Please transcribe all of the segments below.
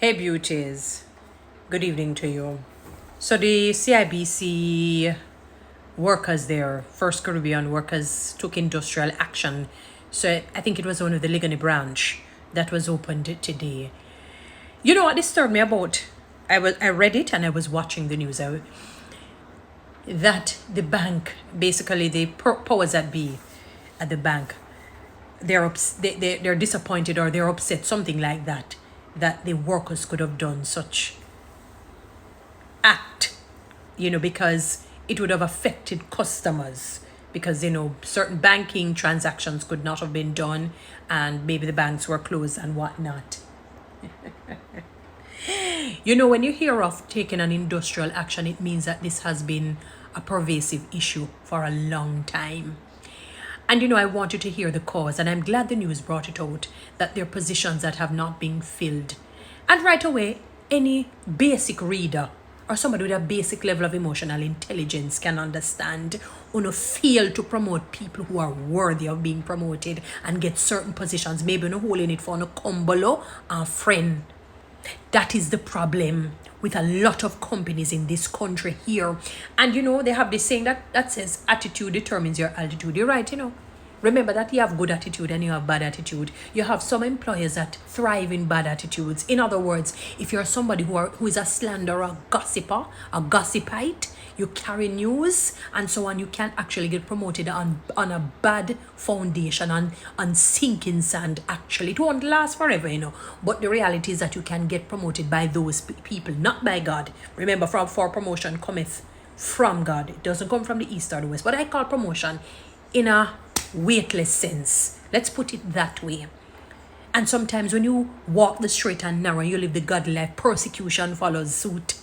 Hey beauties, good evening to you. So the CIBC workers there, First Caribbean workers, took industrial action. So I think it was one of the Ligoni branch that was opened today. You know what disturbed me about? I read it and I was watching the news. That the bank, basically the powers that be at the bank, they're disappointed or they're upset, something like that the workers could have done such act, because it would have affected customers, because certain banking transactions could not have been done and maybe the banks were closed and whatnot. When you hear of taking an industrial action, it means that this has been a pervasive issue for a long time. And I want you to hear the cause, and I'm glad the news brought it out, that there are positions that have not been filled. And right away, any basic reader or somebody with a basic level of emotional intelligence can understand fail to promote people who are worthy of being promoted and get certain positions, maybe no hole in it for no combo and friend. That is the problem with a lot of companies in this country here. And they have this saying that says attitude determines your altitude. You're right, Remember that you have good attitude and you have bad attitude. You have some employers that thrive in bad attitudes. In other words, if you're somebody who is a slanderer, gossiper, a gossipite, you carry news and so on, you can actually get promoted on a bad foundation, on sinking sand. Actually, it won't last forever, But the reality is that you can get promoted by those people, not by God. Remember, for promotion cometh from God. It doesn't come from the east or the west. But I call promotion in a weightless sense. Let's put it that way. And sometimes when you walk the straight and narrow, you live the godly life, persecution follows suit.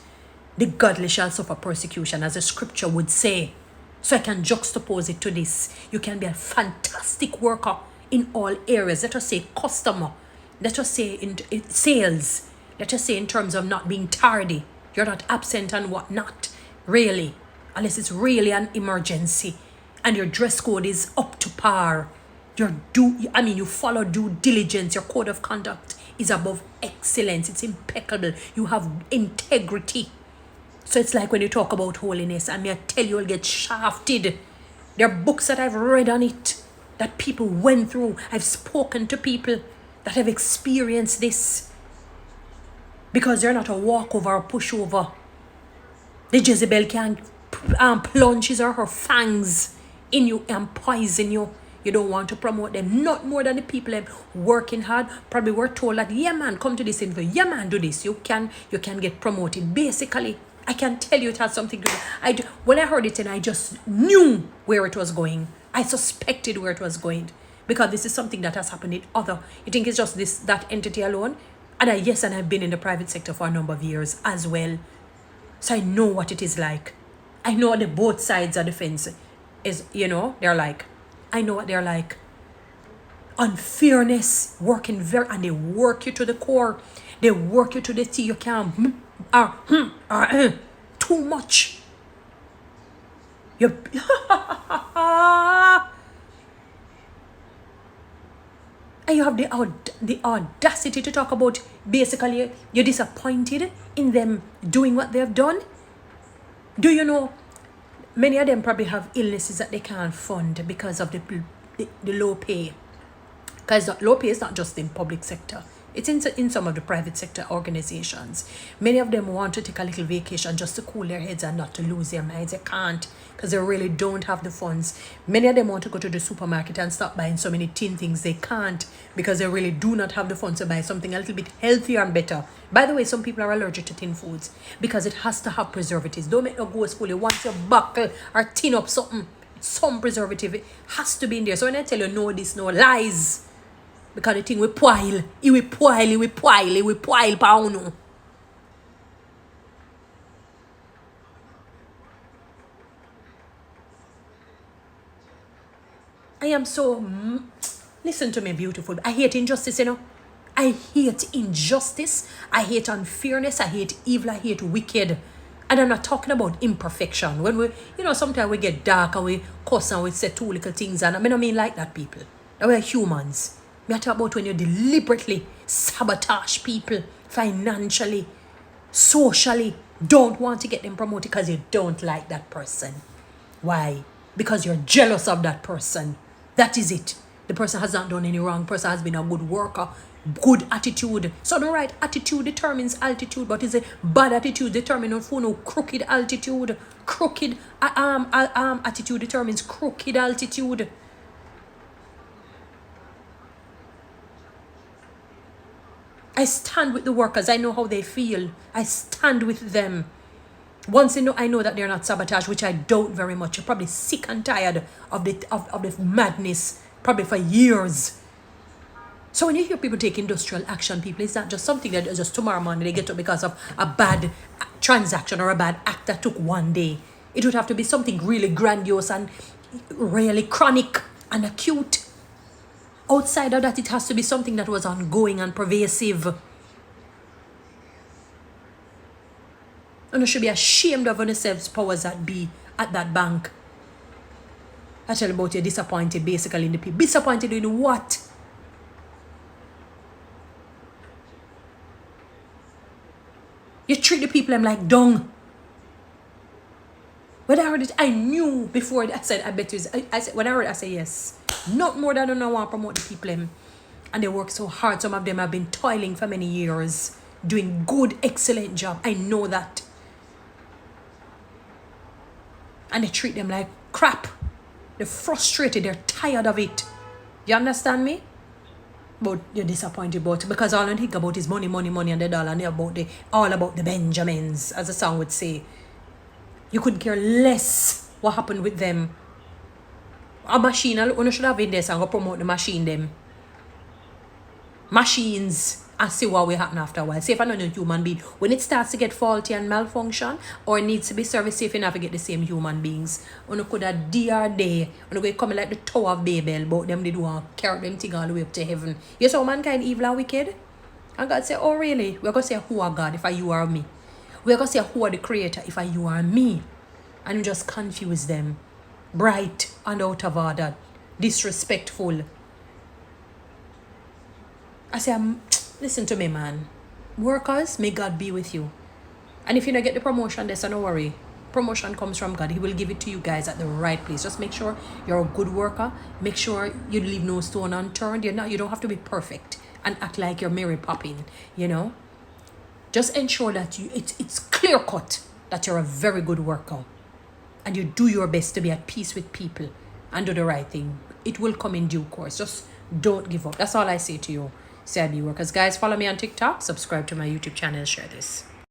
The godly shall suffer persecution, as the scripture would say. So I can juxtapose it to this. You can be a fantastic worker in all areas. Let us say customer. Let us say in sales. Let us say in terms of not being tardy. You're not absent and whatnot. Really. Unless it's really an emergency. And your dress code is up to par. You follow due diligence. Your code of conduct is above excellence. It's impeccable. You have integrity. So it's like when you talk about holiness, I tell you, you'll get shafted. There are books that I've read on it, that people went through. I've spoken to people that have experienced this. Because they're not a walkover or pushover. The Jezebel can plunge his or her fangs in you and poison you. You don't want to promote them, not more than the people working hard. Probably were told that, yeah man, come to this interview, yeah man, do this. You can get promoted. Basically, I can tell you it has something to do. When I heard it and I just knew where it was going. I suspected where it was going, because this is something that has happened in other. You think it's just that entity alone? And I've been in the private sector for a number of years as well. So I know what it is like. I know the both sides of the fence is, they're like. I know what they're like. Unfairness, working and they work you to the core. They work you to the T. You can't, too much. And you have the audacity to talk about basically you're disappointed in them doing what they've done. Do you know, many of them probably have illnesses that they can't fund because of the low pay. Because low pay is not just in public sector. It's in some of the private sector organizations. Many of them want to take a little vacation just to cool their heads and not to lose their minds. They can't, because they really don't have the funds. Many of them want to go to the supermarket and stop buying so many tin things. They can't, because they really do not have the funds to buy something a little bit healthier and better. By the way, some people are allergic to tin foods because it has to have preservatives. Don't make no ghost fool you. Once you buckle or tin up something, some preservative, it has to be in there. So when I tell you no this, no lies. Because the thing will poil. It will poil pa. I am so... Listen to me, beautiful. I hate injustice, I hate injustice. I hate unfairness. I hate evil. I hate wicked. And I'm not talking about imperfection. When we, sometimes we get dark and we cuss and we say two little things. And I don't mean like that, people. We're humans. I talk about when you deliberately sabotage people financially, socially, don't want to get them promoted because you don't like that person. Why? Because you're jealous of that person. That is it. The person has not done any wrong. The person has been a good worker, good attitude. So the right attitude determines altitude, but is a bad attitude determines no crooked altitude. Crooked attitude determines crooked altitude. I stand with the workers. I know how they feel. I stand with them. Once I know that they're not sabotage, which I doubt very much. You're probably sick and tired of the madness, probably for years. So when you hear people take industrial action, people, it's not just something that just tomorrow morning they get up because of a bad transaction or a bad act that took one day. It would have to be something really grandiose and really chronic and acute. Outside of that, it has to be something that was ongoing and pervasive. And you should be ashamed of yourselves, powers that be at that bank. I tell you about you're disappointed basically in the people. Disappointed in what? You treat the people like dung. When I heard it, I knew before I said, I bet you. I said, when I heard it, I said yes. Not more than I don't want to promote the people. And they work so hard. Some of them have been toiling for many years. Doing good, excellent job. I know that. And they treat them like crap. They're frustrated. They're tired of it. You understand me? But you're disappointed about it because all I think about is money, money, money and the dollar. And all about the Benjamins, as the song would say. You couldn't care less what happened with them. A machine, you should have in this and go promote the machine them. Machines and see what will happen after a while. Say if another human being, when it starts to get faulty and malfunction or needs to be serviced, safe enough to get the same human beings. You could have day, you go come like the Tower of Babel, but them they do want carry them thing all the way up to heaven. You saw mankind evil and wicked? And God say, oh really? We're going to say who are God if I you are me. We're going to say who are the creator if I you are me. And you just confuse them. Bright and out of order. Disrespectful. I say, listen to me, man. Workers, may God be with you. And if you don't get the promotion, there's no worry. Promotion comes from God. He will give it to you guys at the right place. Just make sure you're a good worker. Make sure you leave no stone unturned. You don't have to be perfect and act like you're Mary Poppins, you know. Just ensure that it's clear cut that you're a very good worker. And you do your best to be at peace with people and do the right thing. It will come in due course. Just don't give up. That's all I say to you, CIB workers. Guys, follow me on TikTok. Subscribe to my YouTube channel. Share this.